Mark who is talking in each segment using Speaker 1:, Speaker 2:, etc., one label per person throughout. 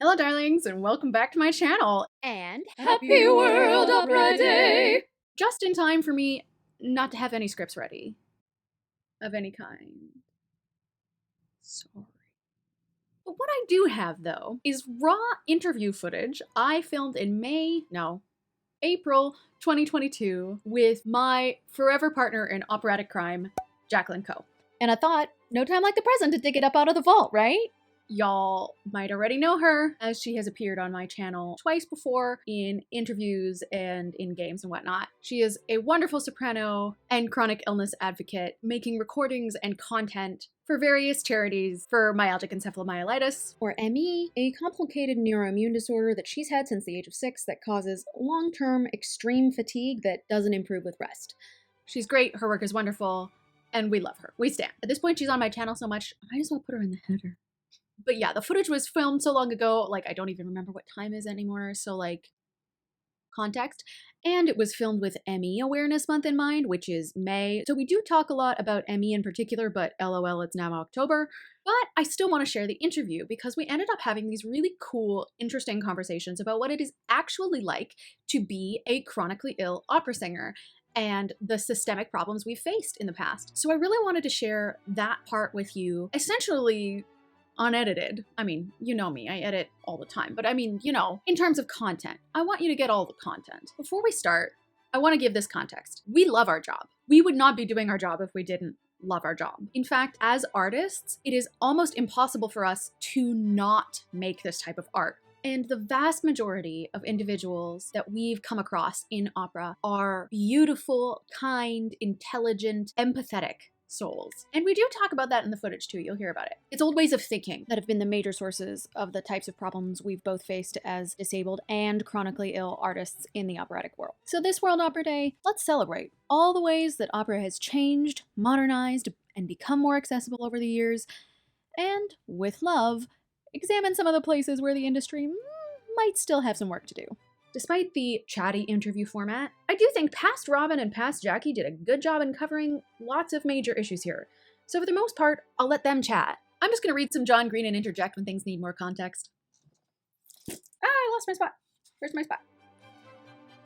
Speaker 1: Hello, darlings, and welcome back to my channel.
Speaker 2: And
Speaker 3: Happy World Opera Day!
Speaker 1: Just in time for me not to have any scripts ready. Of any kind. Sorry. But what I do have, though, is raw interview footage I filmed in April 2022 with my forever partner in operatic crime, Jacqueline Co.
Speaker 2: I thought, no time like the present to dig it up out of the vault, right?
Speaker 1: Y'all might already know her, as she has appeared on my channel twice before in interviews and in games and whatnot. She is a wonderful soprano and chronic illness advocate, making recordings and content for various charities for myalgic encephalomyelitis,
Speaker 2: or ME, a complicated neuroimmune disorder that she's had since the age of 6 that causes long-term extreme fatigue that doesn't improve with rest.
Speaker 1: She's great, her work is wonderful, and we love her. We stand. At this point, she's on my channel so much, I might as well put her in the header. But yeah, the footage was filmed so long ago, like, I don't even remember what time is anymore, so, like, context. And it was filmed with ME Awareness Month in mind, which is May. So we do talk a lot about ME in particular, but LOL, it's now October. But I still want to share the interview because we ended up having these really cool, interesting conversations about what it is actually like to be a chronically ill opera singer and the systemic problems we've faced in the past. So I really wanted to share that part with you, essentially unedited. I mean, you know me, I edit all the time, but I mean, you know, in terms of content, I want you to get all the content. Before we start, I want to give this context. We love our job. We would not be doing our job if we didn't love our job. In fact, as artists, it is almost impossible for us to not make this type of art. And the vast majority of individuals that we've come across in opera are beautiful, kind, intelligent, empathetic souls. And we do talk about that in the footage too, you'll hear about it. It's old ways of thinking
Speaker 2: that have been the major sources of the types of problems we've both faced as disabled and chronically ill artists in the operatic world. So this World Opera Day, let's celebrate all the ways that opera has changed, modernized, and become more accessible over the years, and with love, examine some of the places where the industry might still have some work to do.
Speaker 1: Despite the chatty interview format, I do think past Robin and past Jackie did a good job in covering lots of major issues here. So for the most part, I'll let them chat. I'm just gonna read some John Green and interject when things need more context. I lost my spot. Where's my spot?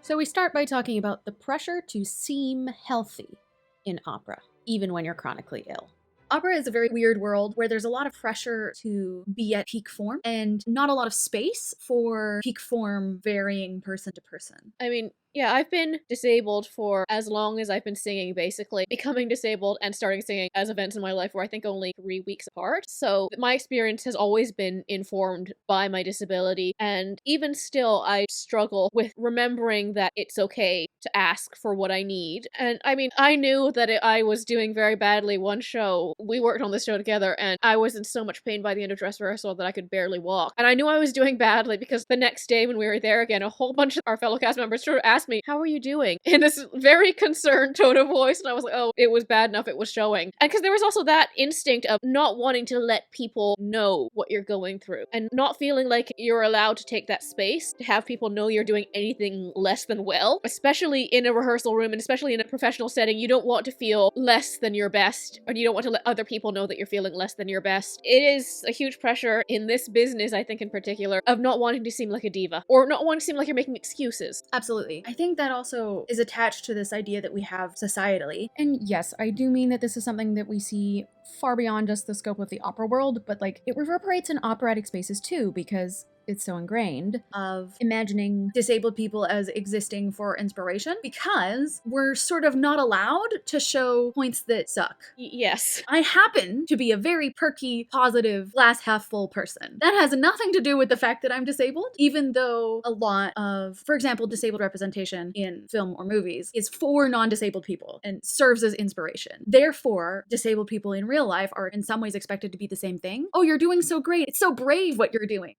Speaker 2: So we start by talking about the pressure to seem healthy in opera, even when you're chronically ill.
Speaker 1: Opera is a very weird world where there's a lot of pressure to be at peak form and not a lot of space for peak form varying person to person.
Speaker 3: I mean, yeah, I've been disabled for as long as I've been singing, basically. Becoming disabled and starting singing as events in my life were, I think, only 3 weeks apart. So my experience has always been informed by my disability. And even still, I struggle with remembering that it's okay to ask for what I need. And I mean, I knew that I was doing very badly one show. We worked on this show together, and I was in so much pain by the end of dress rehearsal that I could barely walk. And I knew I was doing badly because the next day when we were there again, a whole bunch of our fellow cast members sort of asked me, "How are you doing?" in this very concerned tone of voice. And I was like, oh, it was bad enough it was showing. And because there was also that instinct of not wanting to let people know what you're going through and not feeling like you're allowed to take that space to have people know you're doing anything less than well, especially in a rehearsal room and especially in a professional setting. You don't want to feel less than your best, and you don't want to let other people know that you're feeling less than your best. It is a huge pressure in this business, I think in particular, of not wanting to seem like a diva or not wanting to seem like you're making excuses.
Speaker 1: Absolutely. I think that also is attached to this idea that we have societally. And yes, I do mean that this is something that we see far beyond just the scope of the opera world, but like it reverberates in operatic spaces too, because it's so ingrained of imagining disabled people as existing for inspiration because we're sort of not allowed to show points that suck.
Speaker 3: Yes.
Speaker 1: I happen to be a very perky, positive, glass half full person. That has nothing to do with the fact that I'm disabled, even though a lot of, for example, disabled representation in film or movies is for non-disabled people and serves as inspiration. Therefore, disabled people in real life are in some ways expected to be the same thing. Oh, you're doing so great. It's so brave what you're doing.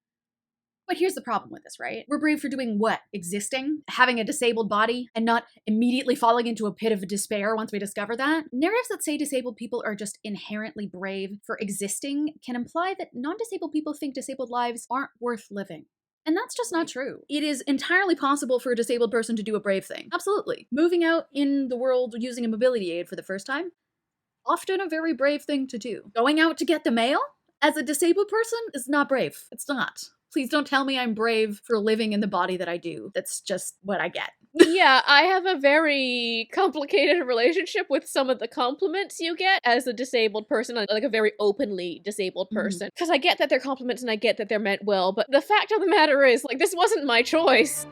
Speaker 1: But here's the problem with this, right? We're brave for doing what? Existing? Having a disabled body and not immediately falling into a pit of despair once we discover that? Narratives that say disabled people are just inherently brave for existing can imply that non-disabled people think disabled lives aren't worth living. And that's just not true. It is entirely possible for a disabled person to do a brave thing. Absolutely. Moving out in the world using a mobility aid for the first time? Often a very brave thing to do. Going out to get the mail? As a disabled person is not brave. It's not. Please don't tell me I'm brave for living in the body that I do. That's just what I get.
Speaker 3: Yeah, I have a very complicated relationship with some of the compliments you get as a disabled person, like a very openly disabled person. Because I get that they're compliments and I get that they're meant well, but the fact of the matter is, like, this wasn't my choice.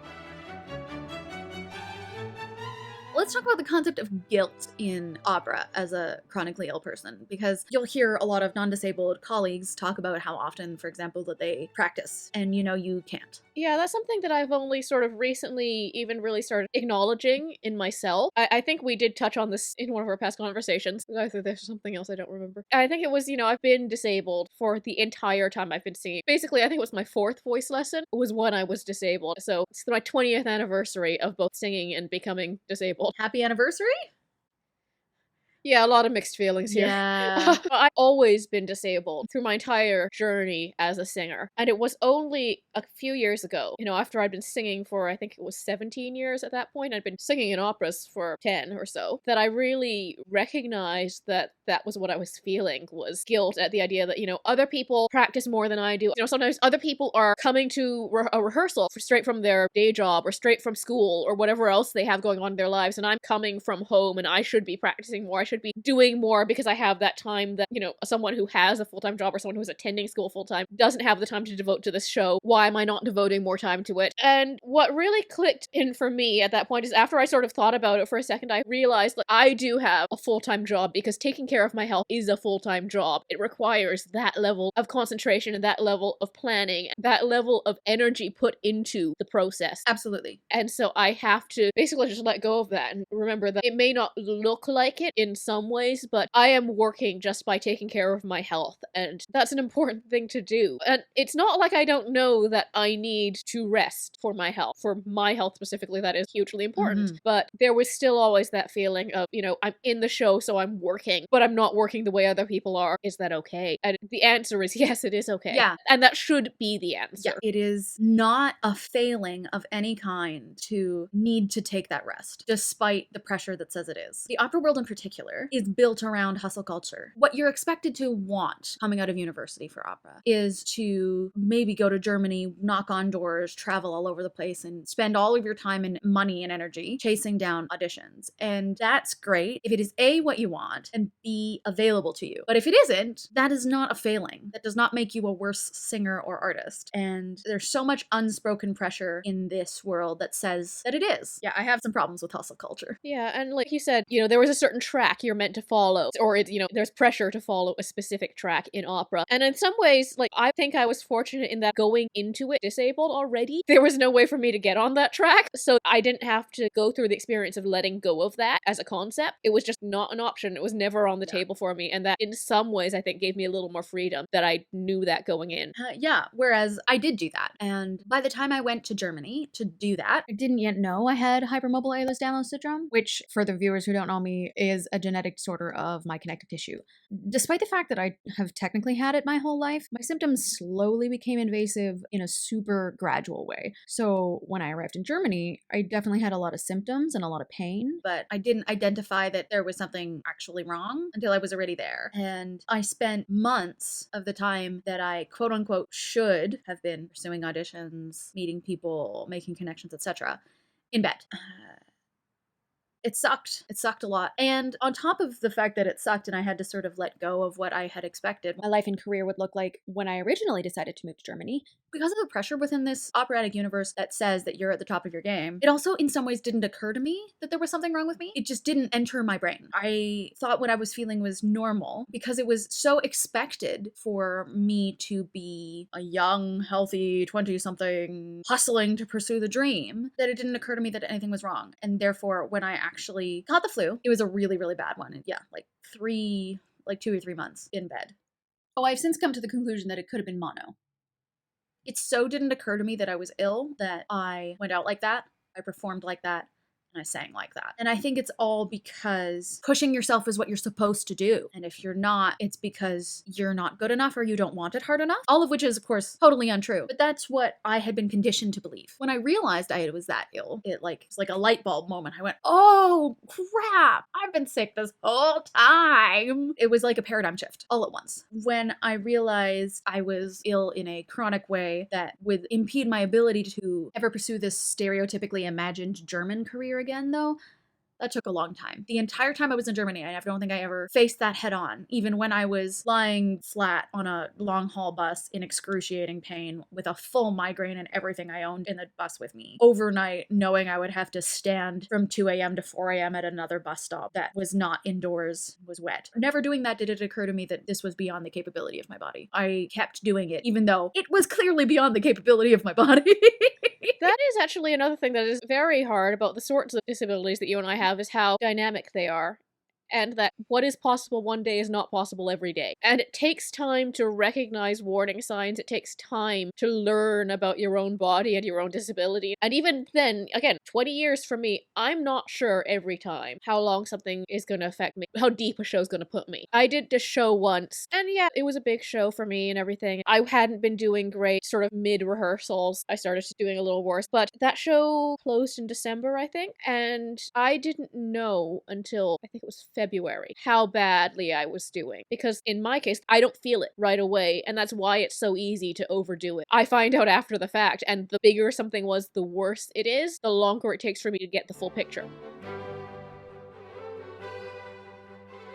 Speaker 1: Let's talk about the concept of guilt in opera as a chronically ill person, because you'll hear a lot of non-disabled colleagues talk about how often, for example, that they practice, and you can't.
Speaker 3: Yeah, that's something that I've only sort of recently even really started acknowledging in myself. I think we did touch on this in one of our past conversations. Either there's something else I don't remember. I think it was, I've been disabled for the entire time I've been singing. Basically, I think it was my 4th voice lesson was when I was disabled. So it's my 20th anniversary of both singing and becoming disabled.
Speaker 1: Happy anniversary?
Speaker 3: Yeah, a lot of mixed feelings here.
Speaker 1: Yeah.
Speaker 3: I've always been disabled through my entire journey as a singer. And it was only a few years ago, after I'd been singing for, I think it was 17 years at that point, I'd been singing in operas for 10 or so, that I really recognized that that was what I was feeling, was guilt at the idea that, other people practice more than I do. Sometimes other people are coming to a rehearsal straight from their day job or straight from school or whatever else they have going on in their lives, and I'm coming from home and I should be practicing more. I should be doing more because I have that time that, someone who has a full-time job or someone who's attending school full-time doesn't have the time to devote to this show. Why am I not devoting more time to it? And what really clicked in for me at that point is after I sort of thought about it for a second, I realized that I do have a full-time job because taking care of my health is a full-time job. It requires that level of concentration and that level of planning, that level of energy put into the process.
Speaker 1: Absolutely.
Speaker 3: And so I have to basically just let go of that and remember that it may not look like it in some ways, but I am working just by taking care of my health, and that's an important thing to do. And it's not like I don't know that I need to rest for my health. For my health specifically, that is hugely important. But there was still always that feeling of, I'm in the show, so I'm working, but I'm not working the way other people are. Is that okay? And the answer is yes, it is okay.
Speaker 1: Yeah.
Speaker 3: And that should be the answer.
Speaker 1: Yeah. It is not a failing of any kind to need to take that rest, despite the pressure that says it is. The opera world in particular is built around hustle culture. What you're expected to want coming out of university for opera is to maybe go to Germany, knock on doors, travel all over the place, and spend all of your time and money and energy chasing down auditions. And that's great if it is A, what you want, and B, available to you. But if it isn't, that is not a failing. That does not make you a worse singer or artist. And there's so much unspoken pressure in this world that says that it is. Yeah, I have some problems with hustle culture.
Speaker 3: Yeah, and like you said, there was a certain track you're meant to follow, or it's, there's pressure to follow a specific track in opera. And in some ways, like, I think I was fortunate in that going into it disabled already, there was no way for me to get on that track. So I didn't have to go through the experience of letting go of that as a concept. It was just not an option. It was never on the table for me. And that in some ways, I think gave me a little more freedom that I knew that going in.
Speaker 1: Yeah, whereas I did do that. And by the time I went to Germany to do that,
Speaker 2: I didn't yet know I had hypermobile Ehlers-Danlos syndrome, which, for the viewers who don't know me, is a genetic disorder of my connective tissue. Despite the fact that I have technically had it my whole life, my symptoms slowly became invasive in a super gradual way. So when I arrived in Germany, I definitely had a lot of symptoms and a lot of pain.
Speaker 1: but I didn't identify that there was something actually wrong until I was already there. And I spent months of the time that I quote unquote should have been pursuing auditions, meeting people, making connections, etc., in bed. It sucked. It sucked a lot. And on top of the fact that it sucked and I had to sort of let go of what I had expected,
Speaker 2: My life and career would look like when I originally decided to move to Germany.
Speaker 1: because of the pressure within this operatic universe that says that you're at the top of your game, it also in some ways didn't occur to me that there was something wrong with me. It just didn't enter my brain. I thought what I was feeling was normal because it was so expected for me to be a young, healthy 20-something hustling to pursue the dream that it didn't occur to me that anything was wrong. And therefore, when I actually got the flu, it was a really, really bad one. And yeah, like 2 or 3 months in bed.
Speaker 2: Oh, I've since come to the conclusion that it could have been mono.
Speaker 1: It so didn't occur to me that I was ill that I went out like that. I performed like that. and I sang like that. And I think it's all because pushing yourself is what you're supposed to do. And if you're not, it's because you're not good enough or you don't want it hard enough. All of which is, of course, totally untrue. But that's what I had been conditioned to believe. When I realized I was that ill, it's like a light bulb moment. I went, oh crap, I've been sick this whole time. It was like a paradigm shift all at once. When I realized I was ill in a chronic way that would impede my ability to ever pursue this stereotypically imagined German career again, though, that took a long time. The entire time I was in Germany, I don't think I ever faced that head on. Even when I was lying flat on a long haul bus in excruciating pain with a full migraine and everything I owned in the bus with me. Overnight, knowing I would have to stand from 2 a.m. to 4 a.m. at another bus stop that was not indoors, was wet. Never doing that did it occur to me that this was beyond the capability of my body. I kept doing it, even though it was clearly beyond the capability of my body.
Speaker 3: That is actually another thing that is very hard about the sorts of disabilities that you and I have, is how dynamic they are. And that what is possible one day is not possible every day. And it takes time to recognize warning signs. It takes time to learn about your own body and your own disability. And even then, again, 20 years for me, I'm not sure every time how long something is going to affect me, how deep a show's going to put me. I did this show once, and yeah, it was a big show for me and everything. I hadn't been doing great sort of mid-rehearsals. I started doing a little worse, but that show closed in December, I think, and I didn't know until, I think it was February, how badly I was doing. Because in my case, I don't feel it right away, and that's why it's so easy to overdo it. I find out after the fact, and the bigger something was, the worse it is, the longer it takes for me to get the full picture.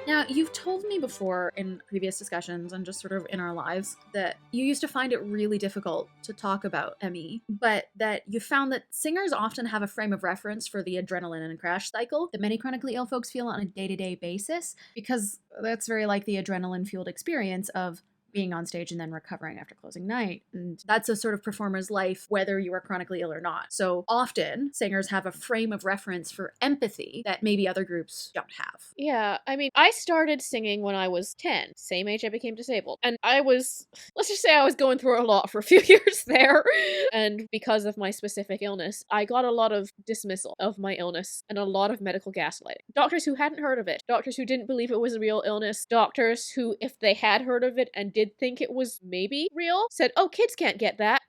Speaker 1: Now, you've told me before in previous discussions and just sort of in our lives that you used to find it really difficult to talk about ME, but that you found that singers often have a frame of reference for the adrenaline and crash cycle that many chronically ill folks feel on a day-to-day basis, because that's very like the adrenaline-fueled experience of being on stage and then recovering after closing night. And that's a sort of performer's life, whether you are chronically ill or not. So often, singers have a frame of reference for empathy that maybe other groups don't have.
Speaker 3: Yeah, I mean, I started singing when I was 10, same age I became disabled. And I was, let's just say I was going through a lot for a few years there. And because of my specific illness, I got a lot of dismissal of my illness and a lot of medical gaslighting. Doctors who hadn't heard of it, doctors who didn't believe it was a real illness, doctors who, if they had heard of it and did think it was maybe real, said, oh, kids can't get that.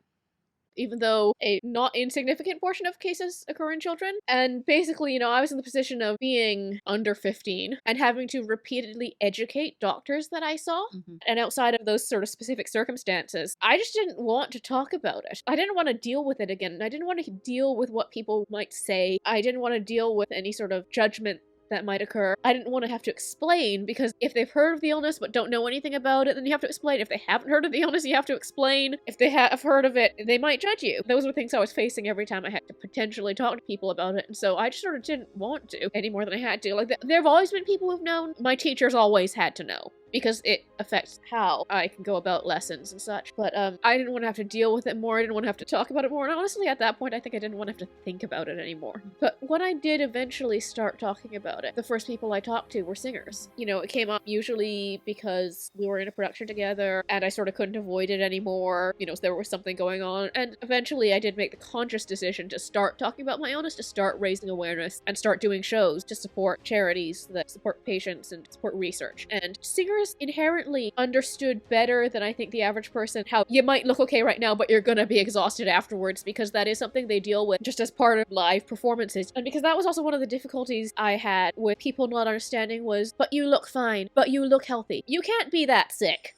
Speaker 3: Even though a not insignificant portion of cases occur in children. And basically, you know, I was in the position of being under 15 and having to repeatedly educate doctors that I saw.
Speaker 1: Mhm.
Speaker 3: And outside of those sort of specific circumstances, I just didn't want to talk about it. I didn't want to deal with it again. I didn't want to deal with what people might say. I didn't want to deal with any sort of judgment that might occur. I didn't want to have to explain, because if they've heard of the illness but don't know anything about it, then you have to explain. If they haven't heard of the illness, you have to explain. If they have heard of it, they might judge you. Those were things I was facing every time I had to potentially talk to people about it, and so I just sort of didn't want to any more than I had to. Like, there have always been people who've known. My teachers always had to know, because it affects how I can go about lessons and such. But I didn't want to have to deal with it more. I didn't want to have to talk about it more. And honestly, at that point, I think I didn't want to have to think about it anymore. But when I did eventually start talking about it, the first people I talked to were singers. You know, it came up usually because we were in a production together and I sort of couldn't avoid it anymore. You know, so there was something going on. And eventually I did make the conscious decision to start talking about my illness, to start raising awareness and start doing shows to support charities that support patients and support research. And singers inherently understood better than I think the average person how you might look okay right now, but you're gonna be exhausted afterwards, because that is something they deal with just as part of live performances. And because that was also one of the difficulties I had with people not understanding was, but you look fine, but you look healthy. You can't be that sick.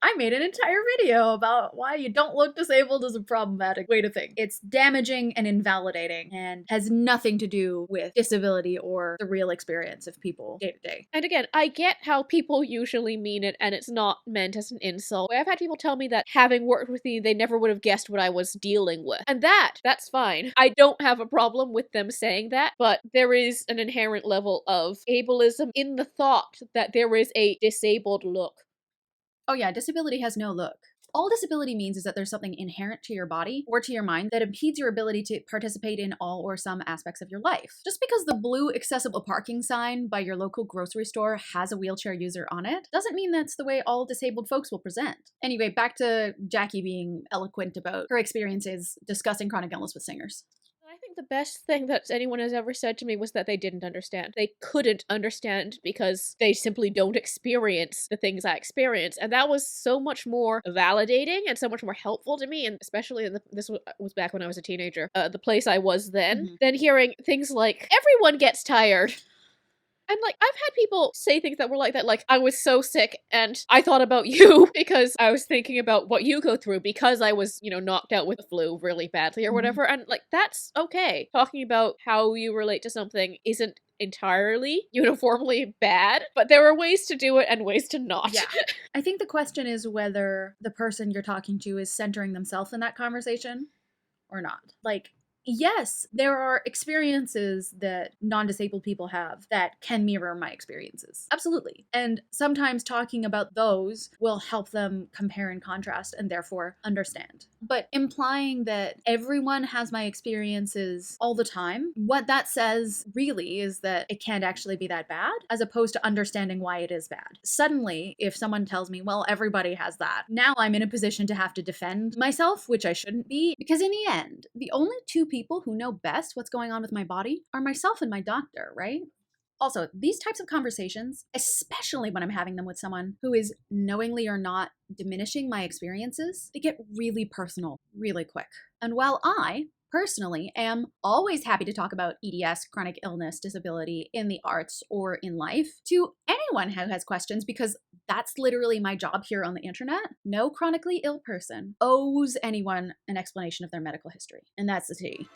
Speaker 1: I made an entire video about why you don't look disabled is a problematic way to think. It's damaging and invalidating and has nothing to do with disability or the real experience of people day to day.
Speaker 3: And again, I get how people usually mean it, and it's not meant as an insult. I've had people tell me that having worked with me, they never would have guessed what I was dealing with. And that's fine. I don't have a problem with them saying that, but there is an inherent level of ableism in the thought that there is a disabled look.
Speaker 1: Oh yeah, disability has no look. All disability means is that there's something inherent to your body or to your mind that impedes your ability to participate in all or some aspects of your life. Just because the blue accessible parking sign by your local grocery store has a wheelchair user on it, doesn't mean that's the way all disabled folks will present. Anyway, back to Jackie being eloquent about her experiences discussing chronic illness with singers.
Speaker 3: I think think the best thing that anyone has ever said to me was that they didn't understand. They couldn't understand because they simply don't experience the things I experience. And that was so much more validating and so much more helpful to me, and especially this was back when I was a teenager, the place I was then, than hearing things like, everyone gets tired. And, like, I've had people say things that were like that, like, I was so sick and I thought about you because I was thinking about what you go through because I was, knocked out with the flu really badly or whatever. And, like, that's okay. Talking about how you relate to something isn't entirely uniformly bad, but there are ways to do it and ways to not.
Speaker 1: Yeah. I think the question is whether the person you're talking to is centering themselves in that conversation or not. Like, yes, there are experiences that non-disabled people have that can mirror my experiences. Absolutely. And sometimes talking about those will help them compare and contrast and therefore understand. But implying that everyone has my experiences all the time, what that says really is that it can't actually be that bad, as opposed to understanding why it is bad. Suddenly, if someone tells me, well, everybody has that, now I'm in a position to have to defend myself, which I shouldn't be, because in the end, the only two people who know best what's going on with my body are myself and my doctor, right? Also, these types of conversations, especially when I'm having them with someone who is knowingly or not diminishing my experiences, they get really personal really quick. And while I personally am always happy to talk about EDS, chronic illness, disability in the arts or in life to anyone who has questions, because that's literally my job here on the internet, no chronically ill person owes anyone an explanation of their medical history. And that's the tea.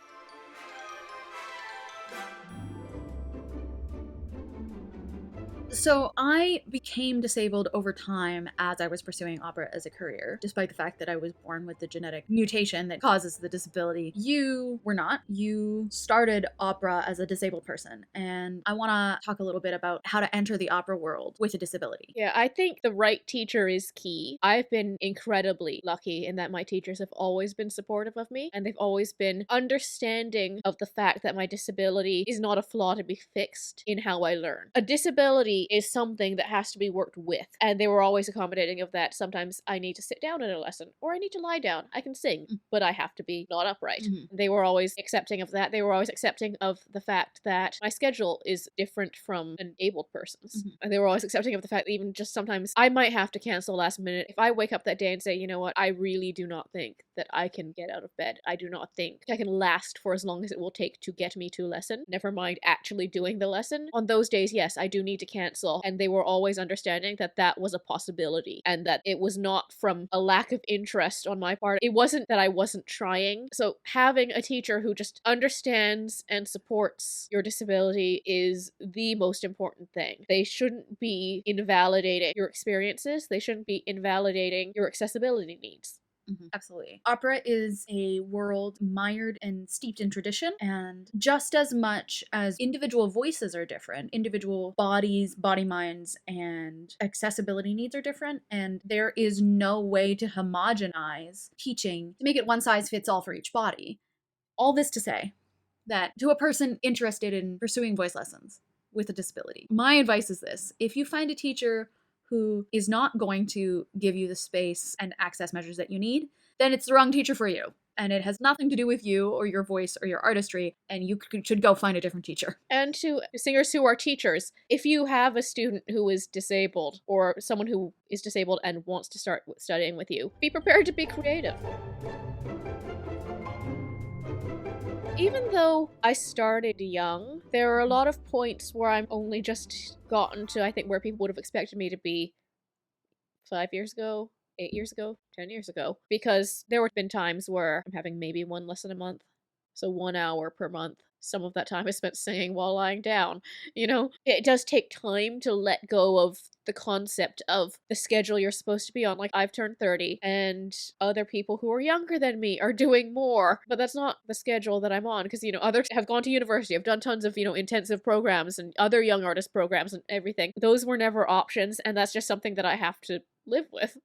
Speaker 1: So I became disabled over time as I was pursuing opera as a career, despite the fact that I was born with the genetic mutation that causes the disability. You were not. You started opera as a disabled person, and I want to talk a little bit about how to enter the opera world with a disability.
Speaker 3: Yeah, I think the right teacher is key. I've been incredibly lucky in that my teachers have always been supportive of me, and they've always been understanding of the fact that my disability is not a flaw to be fixed in how I learn. A disability is something that has to be worked with, and they were always accommodating of that. Sometimes I need to sit down in a lesson, or I need to lie down. I can sing, but I have to be not upright. They were always accepting of that. They were always accepting of the fact that my schedule is different from an abled person's. And they were always accepting of the fact that even just sometimes I might have to cancel last minute. If I wake up that day and say, you know what, I really do not think that I can get out of bed. I do not think I can last for as long as it will take to get me to lesson, never mind actually doing the lesson. On those days, yes, I do need to cancel. And they were always understanding that that was a possibility and that it was not from a lack of interest on my part. It wasn't that I wasn't trying. So having a teacher who just understands and supports your disability is the most important thing. They shouldn't be invalidating your experiences. They shouldn't be invalidating your accessibility needs.
Speaker 1: Absolutely. Opera is a world mired and steeped in tradition, and just as much as individual voices are different, individual bodies, body minds, and accessibility needs are different, and there is no way to homogenize teaching to make it one size fits all for each body. All this to say that to a person interested in pursuing voice lessons with a disability, my advice is this: if you find a teacher who is not going to give you the space and access measures that you need, then it's the wrong teacher for you. And it has nothing to do with you or your voice or your artistry, and you should go find a different teacher.
Speaker 3: And to singers who are teachers, if you have a student who is disabled or someone who is disabled and wants to start studying with you, be prepared to be creative. Even though I started young, there are a lot of points where I'm only just gotten to, I think, where people would have expected me to be 5 years ago, 8 years ago, 10 years ago. Because there have been times where I'm having maybe one lesson a month, so 1 hour per month. Some of that time is spent singing while lying down. It does take time to let go of the concept of the schedule you're supposed to be on. Like, I've turned 30, and other people who are younger than me are doing more, but that's not the schedule that I'm on, because, others have gone to university, have done tons of, intensive programs and other young artist programs and everything. Those were never options, and that's just something that I have to live with.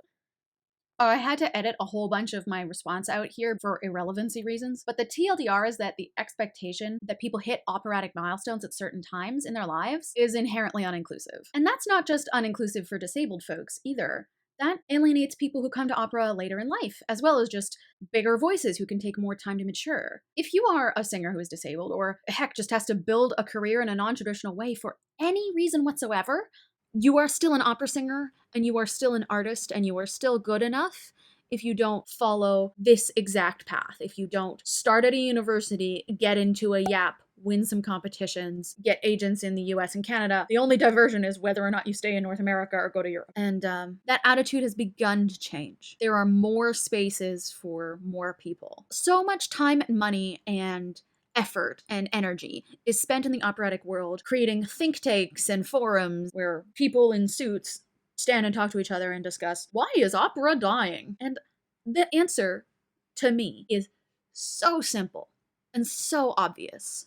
Speaker 1: I had to edit a whole bunch of my response out here for irrelevancy reasons, but the TLDR is that the expectation that people hit operatic milestones at certain times in their lives is inherently uninclusive. And that's not just uninclusive for disabled folks either. That alienates people who come to opera later in life, as well as just bigger voices who can take more time to mature. If you are a singer who is disabled, or heck, just has to build a career in a non-traditional way for any reason whatsoever, you are still an opera singer, and you are still an artist, and you are still good enough if you don't follow this exact path. If you don't start at a university, get into a YAP, win some competitions, get agents in the US and Canada. The only diversion is whether or not you stay in North America or go to Europe. And that attitude has begun to change. There are more spaces for more people. So much time and money and effort and energy is spent in the operatic world creating think tanks and forums where people in suits stand and talk to each other and discuss, why is opera dying? And the answer to me is so simple and so obvious.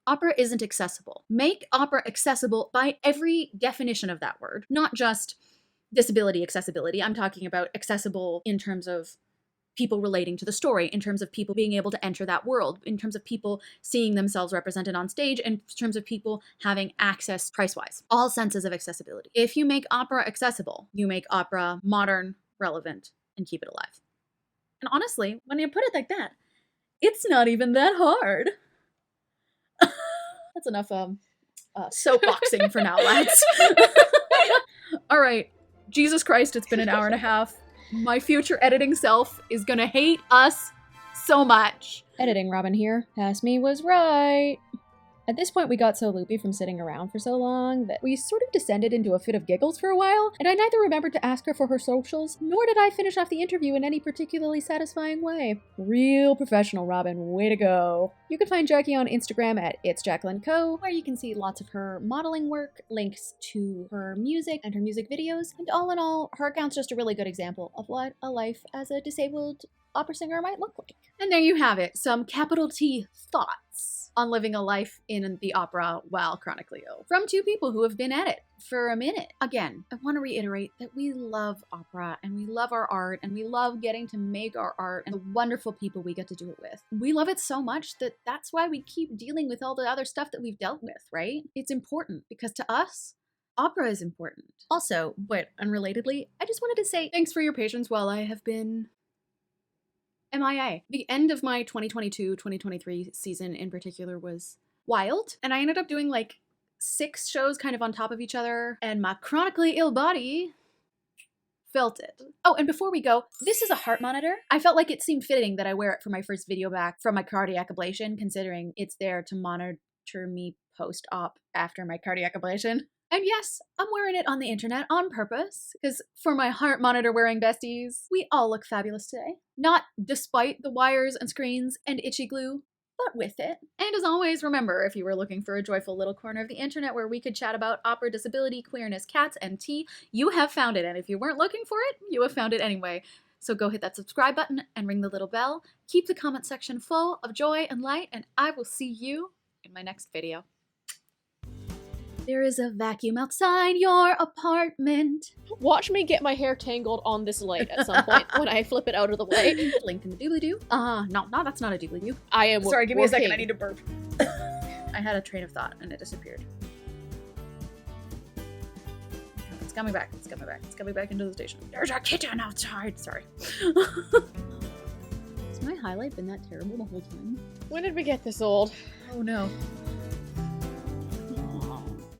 Speaker 1: Opera isn't accessible. Make opera accessible by every definition of that word, not just disability accessibility. I'm talking about accessible in terms of people relating to the story, in terms of people being able to enter that world, in terms of people seeing themselves represented on stage, in terms of people having access price-wise. All senses of accessibility. If you make opera accessible, you make opera modern, relevant, and keep it alive. And honestly, when you put it like that, it's not even that hard. That's enough soapboxing for now, lads. All right. Jesus Christ, it's been an hour and a half. My future editing self is gonna hate us so much.
Speaker 2: Editing Robin here. Past me was right. At this point, we got so loopy from sitting around for so long that we sort of descended into a fit of giggles for a while, and I neither remembered to ask her for her socials, nor did I finish off the interview in any particularly satisfying way. Real professional, Robin. Way to go. You can find Jackie on Instagram at itsjacquelineco, where you can see lots of her modeling work, links to her music and her music videos, and all in all, her account's just a really good example of what a life as a disabled opera singer might look like.
Speaker 1: And there you have it, some capital T thoughts on living a life in the opera while chronically ill, from two people who have been at it for a minute. Again, I want to reiterate that we love opera and we love our art and we love getting to make our art and the wonderful people we get to do it with. We love it so much that that's why we keep dealing with all the other stuff that we've dealt with, right? It's important because to us, opera is important. Also, but unrelatedly, I just wanted to say thanks for your patience while I have been MIA. The end of my 2022-2023 season in particular was wild, and I ended up doing like 6 shows kind of on top of each other, and my chronically ill body felt it. Oh, and before we go, this is a heart monitor. I felt like it seemed fitting that I wear it for my first video back from my cardiac ablation, considering it's there to monitor me post-op after my cardiac ablation. And yes, I'm wearing it on the internet on purpose, because for my heart monitor wearing besties, we all look fabulous today. Not despite the wires and screens and itchy glue, but with it. And as always, remember, if you were looking for a joyful little corner of the internet where we could chat about opera, disability, queerness, cats, and tea, you have found it. And if you weren't looking for it, you have found it anyway. So go hit that subscribe button and ring the little bell. Keep the comment section full of joy and light, and I will see you in my next video. There is a vacuum outside your apartment.
Speaker 3: Watch me get my hair tangled on this light at some point when I flip it out of the way.
Speaker 1: Link in the doobly-doo. No, that's not a doobly-doo.
Speaker 3: I am
Speaker 1: Sorry, give me a second,
Speaker 3: working.
Speaker 1: I need to burp. I had a train of thought and it disappeared. It's coming back, it's coming back, it's coming back into the station. There's a kitten outside, sorry.
Speaker 2: Has my highlight been that terrible the whole time?
Speaker 3: When did we get this old?
Speaker 1: Oh no.